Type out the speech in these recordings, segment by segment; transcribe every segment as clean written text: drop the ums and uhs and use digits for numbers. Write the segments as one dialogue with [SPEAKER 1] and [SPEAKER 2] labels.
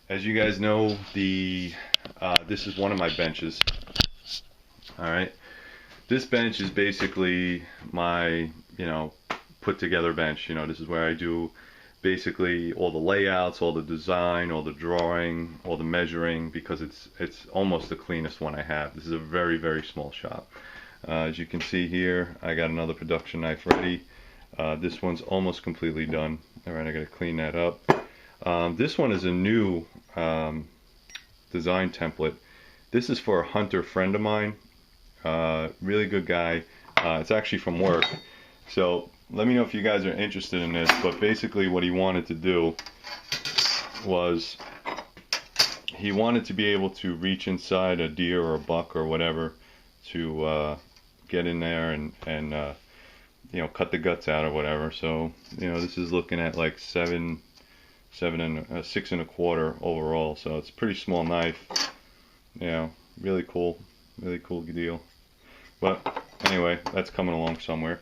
[SPEAKER 1] As you guys know, this is one of my benches. Alright, this bench is basically my, put together bench. This is where I do basically all the layouts, all the design, all the drawing, all the measuring, because it's almost the cleanest one I have. This is a very, very small shop. As you can see here, I got another production knife ready. This one's almost completely done. Alright, I gotta clean that up. This one is a new design template. This is for a hunter friend of mine. Really good guy. It's actually from work. So let me know if you guys are interested in this. But basically what he wanted to do was he wanted to be able to reach inside a deer or a buck or whatever to get in there and cut the guts out or whatever. So this is looking at like 6 1/4 overall. So it's a pretty small knife. Really cool deal. But anyway, that's coming along somewhere.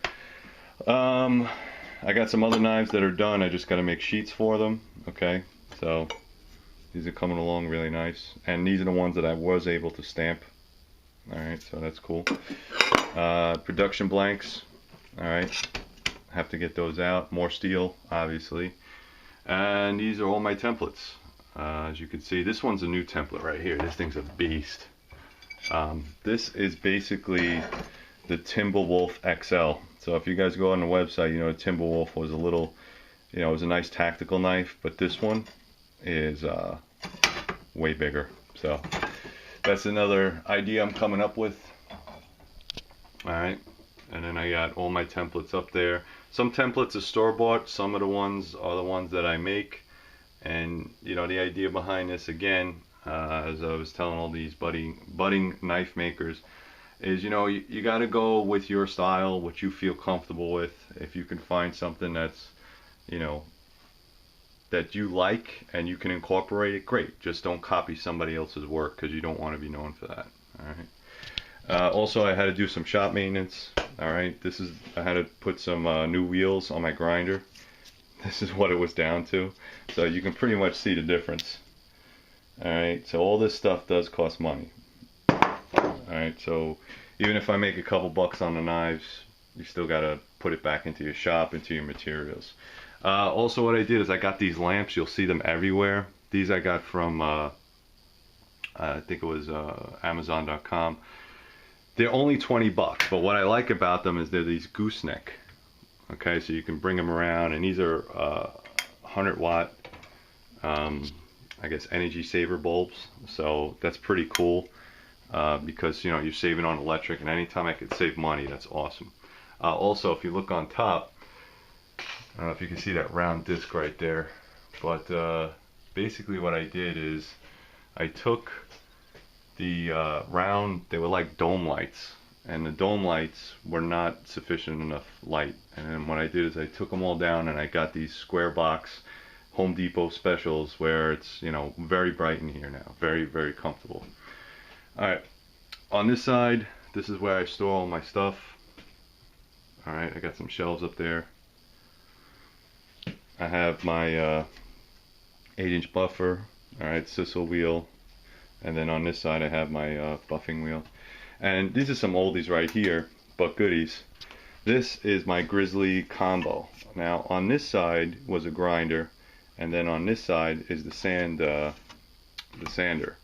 [SPEAKER 1] I got some other knives that are done. I just got to make sheets for them. Okay, so these are coming along really nice, and these are the ones that I was able to stamp. Alright, so that's cool. Production blanks. Alright, have to get those out. More steel, obviously. And these are all my templates. As you can see, this one's a new template right here. This thing's a beast. This is basically the Timberwolf XL. So if you guys go on the website, Timberwolf was a little, it was a nice tactical knife, but this one is way bigger. So that's another idea I'm coming up with. Alright, and then I got all my templates up there. Some templates are store-bought, some of the ones are the ones that I make. And the idea behind this, again, as I was telling all these budding knife makers, is you got to go with your style, what you feel comfortable with. If you can find something that's that you like and you can incorporate it, great. Just don't copy somebody else's work, because you don't want to be known for that. Alright. Also, I had to do some shop maintenance. Alright, I had to put some new wheels on my grinder. This is what it was down to. So you can pretty much see the difference. Alright, so all this stuff does cost money. Alright, so even if I make a couple bucks on the knives, you still gotta put it back into your shop, into your materials. Also what I did is I got these lamps. You'll see them everywhere. These I got from I think it was Amazon.com. They're only 20 bucks, but what I like about them is they're these gooseneck. Okay, so you can bring them around, and these are 100 watt I guess energy saver bulbs. So that's pretty cool, because you're saving on electric, and anytime I could save money, that's awesome. Also, if you look on top, I don't know if you can see that round disc right there, but basically what I did is I took the round, they were like dome lights, and the dome lights were not sufficient enough light. And then what I did is I took them all down, and I got these square box Home Depot specials where it's very bright in here now, very, very comfortable. Alright, on this side, this is where I store all my stuff. Alright, I got some shelves up there. I have my 8-inch buffer, alright, sisal wheel, and then on this side I have my buffing wheel. And these are some oldies right here, but goodies. This is my Grizzly combo. Now on this side was a grinder, and then on this side is the sander.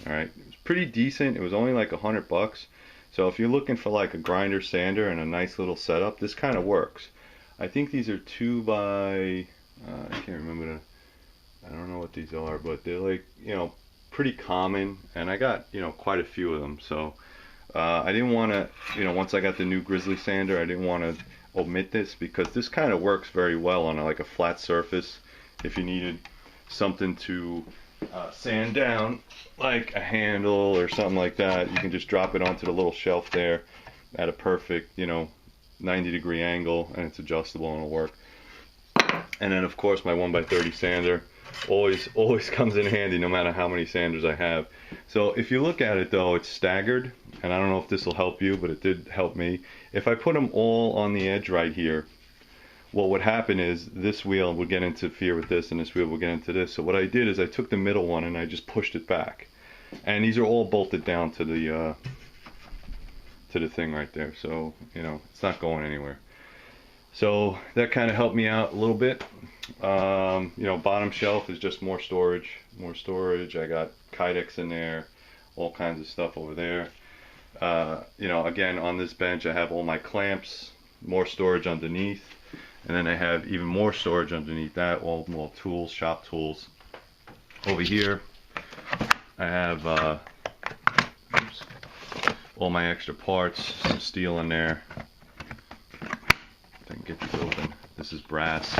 [SPEAKER 1] Alright, it was pretty decent. It was only like 100 bucks. So if you're looking for like a grinder sander and a nice little setup, this kind of works. I think these are 2 by I can't remember I don't know what these are, but they're like pretty common, and I got quite a few of them. So I didn't want to once I got the new Grizzly sander, I didn't want to omit this, because this kind of works very well on like a flat surface. If you needed something to sand down, like a handle or something like that, you can just drop it onto the little shelf there at a perfect 90-degree angle, and it's adjustable and it'll work. And then of course my 1x30 sander always comes in handy, no matter how many sanders I have. So if you look at it though, it's staggered, and I don't know if this will help you, but it did help me. If I put them all on the edge right here, what would happen is this wheel would get interfere with this, and this wheel would get into this. So what I did is I took the middle one and I just pushed it back, and these are all bolted down to the thing right there, so you know it's not going anywhere. So that kind of helped me out a little bit. You know, bottom shelf is just more storage. I got Kydex in there, all kinds of stuff over there. You know, again, on this bench I have all my clamps, more storage underneath, and then I have even more storage underneath that, all more tools, shop tools. Over here I have all my extra parts, some steel in there. If I can get this open. This is brass.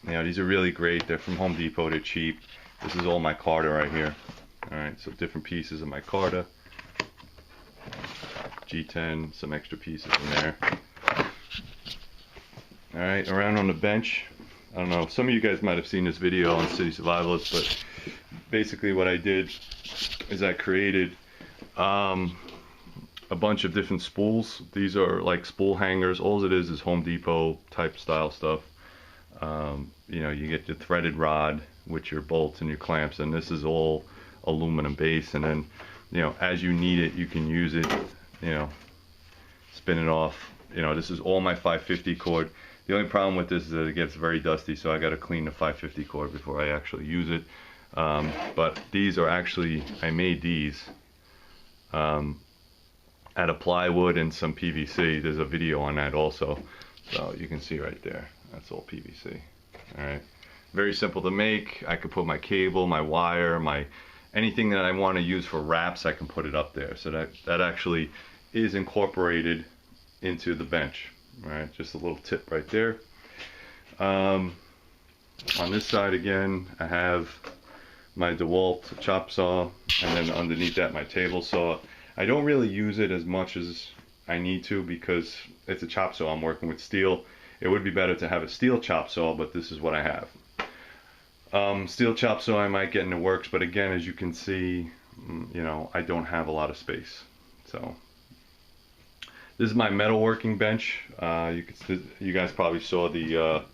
[SPEAKER 1] You know, these are really great. They're from Home Depot. They're cheap. This is all my Carter right here. Alright, so different pieces of my Carter. G10, some extra pieces in there. Alright, around on the bench. I don't know, some of you guys might have seen this video on City Survivalists, but basically what I did is I created a bunch of different spools. These are like spool hangers. All it is Home Depot type style stuff. You know, you get your threaded rod with your bolts and your clamps, and this is all aluminum base, and then, you know, as you need it, you can use it, you know, spin it off. You know, this is all my 550 cord. The only problem with this is that it gets very dusty, so I got to clean the 550 cord before I actually use it. But these are actually, I made these out of plywood and some PVC. There's a video on that also, so you can see right there. That's all PVC. Alright, very simple to make. I could put my cable, my wire, anything that I want to use for wraps, I can put it up there. So that actually is incorporated into the bench. Alright, just a little tip right there. On this side again, I have my Dewalt Chop Saw, and then underneath that my table saw. I don't really use it as much as I need to because it's a chop saw. I'm working with steel. It would be better to have a steel chop saw, but this is what I have. Steel chop saw I might get in the works, but again, as you can see, you know, I don't have a lot of space. So this is my metalworking bench. You guys probably saw the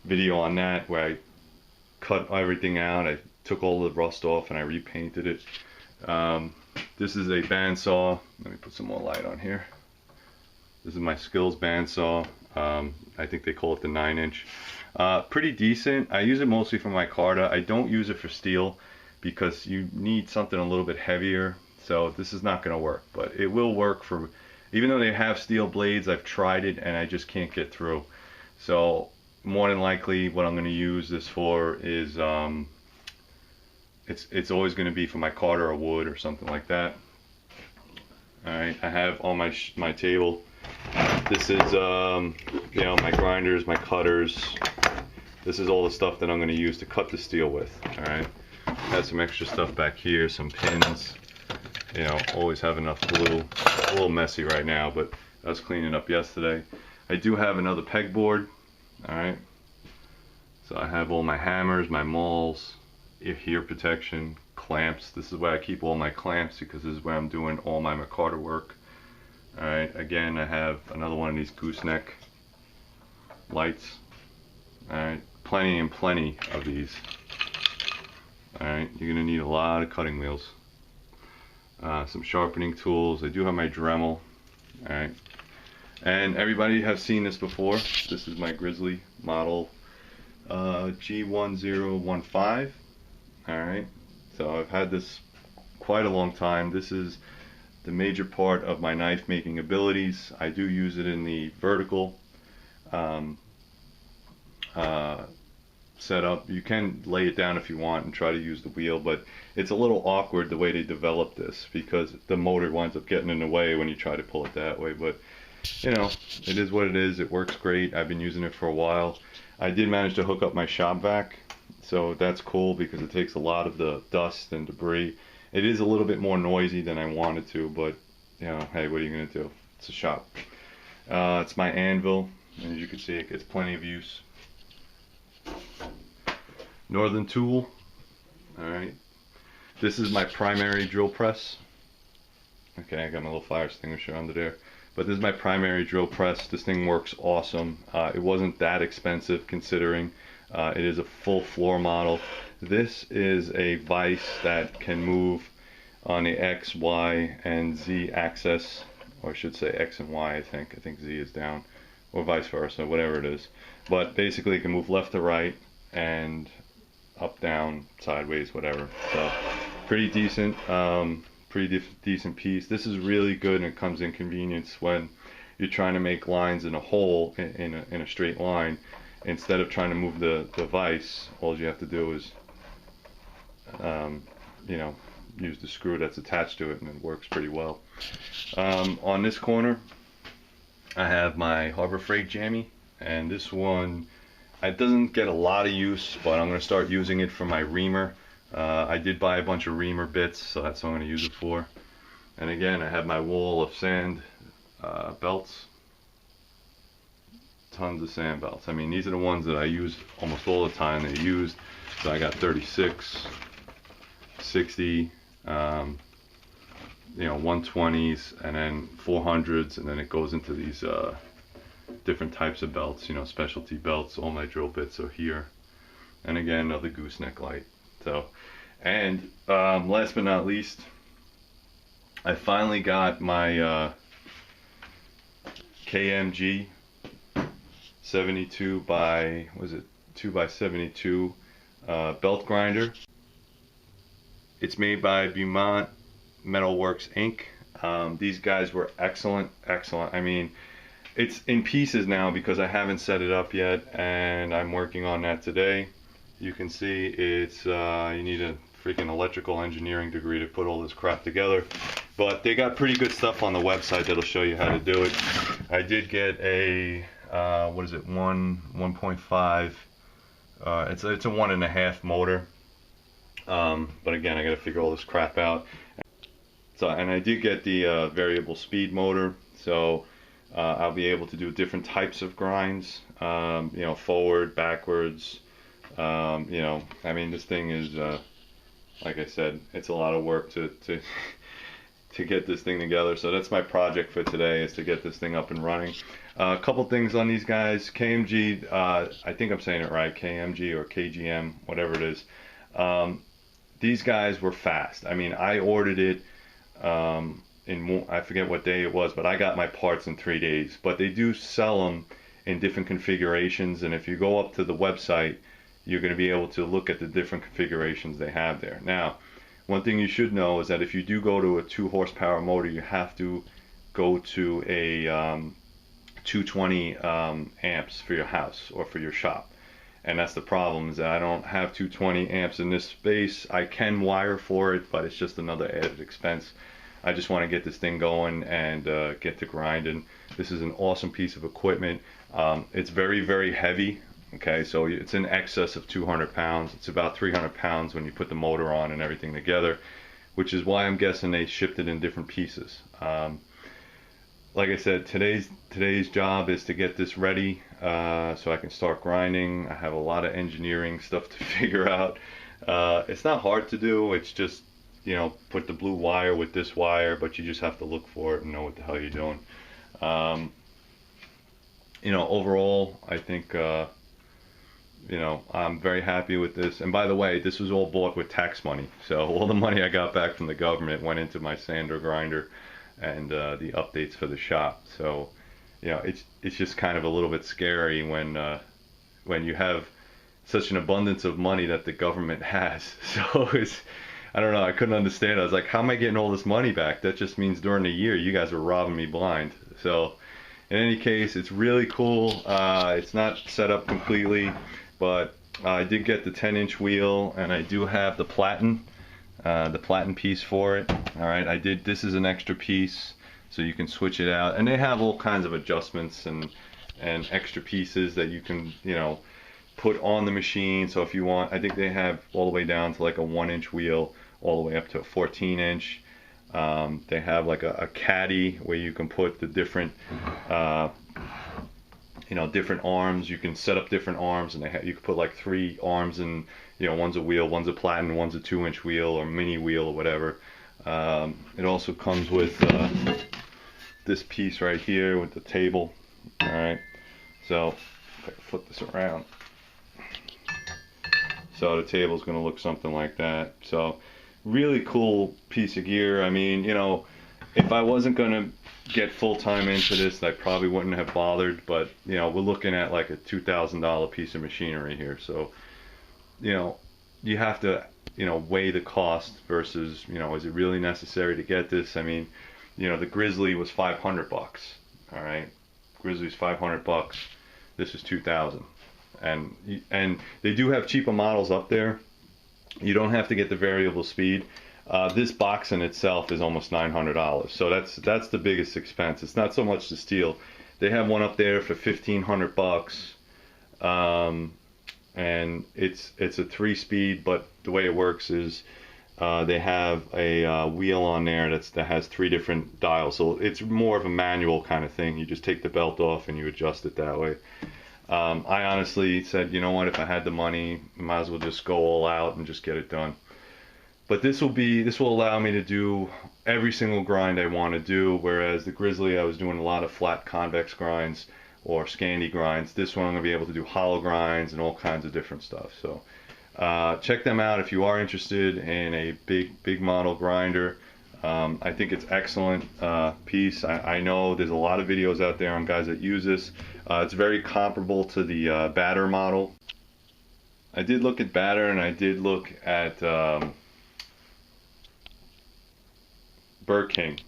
[SPEAKER 1] video on that where I cut everything out. I took all the rust off and I repainted it. This is a bandsaw. Let me put some more light on here. This is my Skills bandsaw. I think they call it the 9-inch. Pretty decent. I use it mostly for my Carter. I don't use it for steel because you need something a little bit heavier. So this is not going to work, but it will work for, even though they have steel blades, I've tried it and I just can't get through. So more than likely what I'm going to use this for is, it's always going to be for my Carter or wood or something like that. Alright, I have on my table. This is, you know, my grinders, my cutters. This is all the stuff that I'm going to use to cut the steel with. Alright, have some extra stuff back here, some pins. You know, always have enough glue. A little messy right now, but I was cleaning up yesterday. I do have another pegboard. Alright, so I have all my hammers, my mauls, ear protection, clamps. This is where I keep all my clamps because this is where I'm doing all my Carter work. Alright, again I have another one of these gooseneck lights. Alright, plenty and plenty of these. Alright, you're going to need a lot of cutting wheels. Some sharpening tools. I do have my Dremel. Alright, and everybody has seen this before. This is my Grizzly model G1015. Alright, so I've had this quite a long time. This is the major part of my knife making abilities. I do use it in the vertical setup. You can lay it down if you want and try to use the wheel, but it's a little awkward the way they developed this because the motor winds up getting in the way when you try to pull it that way. But you know, it is what it is. It works great. I've been using it for a while. I did manage to hook up my shop vac, so that's cool because it takes a lot of the dust and debris. It is a little bit more noisy than I wanted to, but you know, hey, what are you gonna do? It's a shop. It's my anvil, and as you can see, it gets plenty of use. Northern tool. Alright, this is my primary drill press. Okay, I got my little fire extinguisher under there. but this is my primary drill press. This thing works awesome. It wasn't that expensive considering it is a full floor model. This is a vise that can move on the X, Y, and Z axis, or I should say X and Y. I think Z is down, or vice versa, whatever it is. But basically it can move left to right and up, down, sideways, whatever. So pretty decent, decent piece. This is really good, and it comes in convenience when you're trying to make lines in a hole in a straight line. Instead of trying to move the vise, all you have to do is you know, use the screw that's attached to it, and it works pretty well. On this corner I have my Harbor Freight jammy, and this one, it doesn't get a lot of use, but I'm going to start using it for my reamer. I did buy a bunch of reamer bits, so that's what I'm going to use it for. And again, I have my wall of sand belts. Tons of sand belts. I mean, these are the ones that I use almost all the time. They're used. So I got 36, 60, you know, 120s, and then 400s, and then it goes into these different types of belts, you know, specialty belts. All my drill bits are here. And again, another gooseneck light. So, and last but not least, I finally got my KMG 72 by, was it 2x72 belt grinder. It's made by Beaumont Metalworks Inc. These guys were excellent. I mean, it's in pieces now because I haven't set it up yet, and I'm working on that today. You can see it's you need a freaking electrical engineering degree to put all this crap together, but they got pretty good stuff on the website that'll show you how to do it. I did get a what is it, 1.5, it's a 1.5 motor, but again, I got to figure all this crap out. So, and I did get the variable speed motor, so I'll be able to do different types of grinds, you know, forward, backwards, you know, I mean, this thing is like I said, it's a lot of work to get this thing together. So that's my project for today, is to get this thing up and running. A couple things on these guys. KMG, I think I'm saying it right, KMG or KGM, whatever it is. These guys were fast. I mean, I ordered it I forget what day it was, but I got my parts in 3 days. But they do sell them in different configurations, and if you go up to the website, you're going to be able to look at the different configurations they have there. Now, one thing you should know is that if you do go to a 2 horsepower motor, you have to go to a 220 amps for your house or for your shop. And that's the problem, is that I don't have 220 amps in this space. I can wire for it, but it's just another added expense. I just want to get this thing going and get to grinding. This is an awesome piece of equipment. It's very, very heavy. Okay, so it's in excess of 200 pounds. It's about 300 pounds when you put the motor on and everything together, which is why I'm guessing they shipped it in different pieces. Like I said, today's job is to get this ready so I can start grinding. I have a lot of engineering stuff to figure out. It's not hard to do. It's just, you know, put the blue wire with this wire, but you just have to look for it and know what the hell you're doing. You know, overall, I think you know, I'm very happy with this. And by the way, this was all bought with tax money. So all the money I got back from the government went into my sander grinder and the updates for the shop. So, you know, it's just kind of a little bit scary when you have such an abundance of money that the government has. So it's, I don't know, I couldn't understand. I was like, how am I getting all this money back? That just means during the year you guys are robbing me blind. So in any case, it's really cool. It's not set up completely, but I did get the 10-inch wheel, and I do have the platen piece for it. All right, I did. This is an extra piece, so you can switch it out, and they have all kinds of adjustments and extra pieces that you can, you know, put on the machine. So if you want, I think they have all the way down to like a 1-inch wheel, all the way up to a 14-inch. They have like a caddy where you can put the different you know, different arms. You can set up different arms, and you can put like 3 arms, and you know, one's a wheel, one's a platen, one's a 2-inch wheel or mini wheel or whatever. It also comes with this piece right here with the table. All right, so if I flip this around, so the table's going to look something like that. So really cool piece of gear. I mean, you know, if I wasn't going to get full-time into this, I probably wouldn't have bothered, but you know, we're looking at like a $2,000 piece of machinery here. So, you know, you have to, you know, weigh the cost versus, you know, is it really necessary to get this? I mean, you know, the Grizzly was 500 bucks. All right, Grizzly's 500 bucks. This is 2,000. And they do have cheaper models up there. You don't have to get the variable speed. This box in itself is almost $900. So that's the biggest expense. It's not so much the steel. They have one up there for 1,500 bucks. And it's a 3-speed, but the way it works is they have a wheel on there that has 3 different dials. So it's more of a manual kind of thing. You just take the belt off and you adjust it that way. I honestly said, you know what, if I had the money, I might as well just go all out and just get it done. But this will allow me to do every single grind I want to do, whereas the Grizzly, I was doing a lot of flat convex grinds or Scandi grinds. This one I'm going to be able to do hollow grinds and all kinds of different stuff. So check them out if you are interested in a big model grinder. I think it's excellent piece. I know there's a lot of videos out there on guys that use this. It's very comparable to the Batter model. I did look at Batter and I did look at Burr King.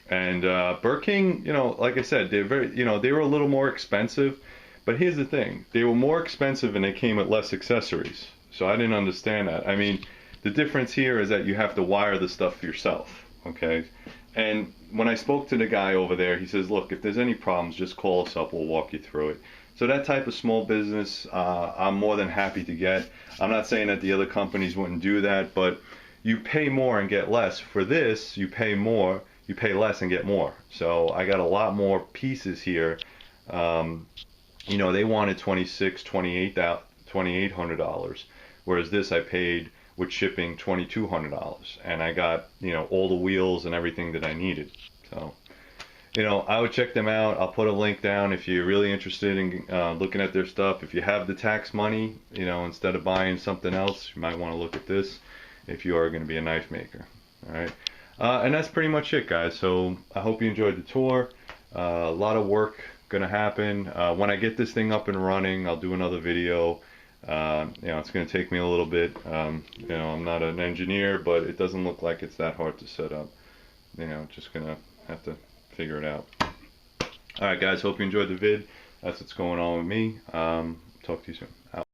[SPEAKER 1] And Burr King, you know, like I said, they were a little more expensive. But here's the thing, they were more expensive and they came with less accessories. So I didn't understand that. I mean, the difference here is that you have to wire the stuff yourself. Okay, and when I spoke to the guy over there, he says, look, if there's any problems, just call us up, we'll walk you through it. So that type of small business, I'm more than happy to get. I'm not saying that the other companies wouldn't do that, but you pay more and get less. For this, you pay more, you pay less and get more. So I got a lot more pieces here. You know, they wanted $2,800, whereas this I paid with shipping $2,200, and I got, you know, all the wheels and everything that I needed. So, you know, I would check them out. I'll put a link down if you're really interested in looking at their stuff. If you have the tax money, you know, instead of buying something else, you might want to look at this if you are going to be a knife maker. All right, and that's pretty much it, guys. So I hope you enjoyed the tour. A lot of work gonna happen. When I get this thing up and running, I'll do another video. You know, it's going to take me a little bit. You know, I'm not an engineer, but it doesn't look like it's that hard to set up. You know, just going to have to figure it out. Alright guys, hope you enjoyed the vid. That's what's going on with me. Talk to you soon. Out.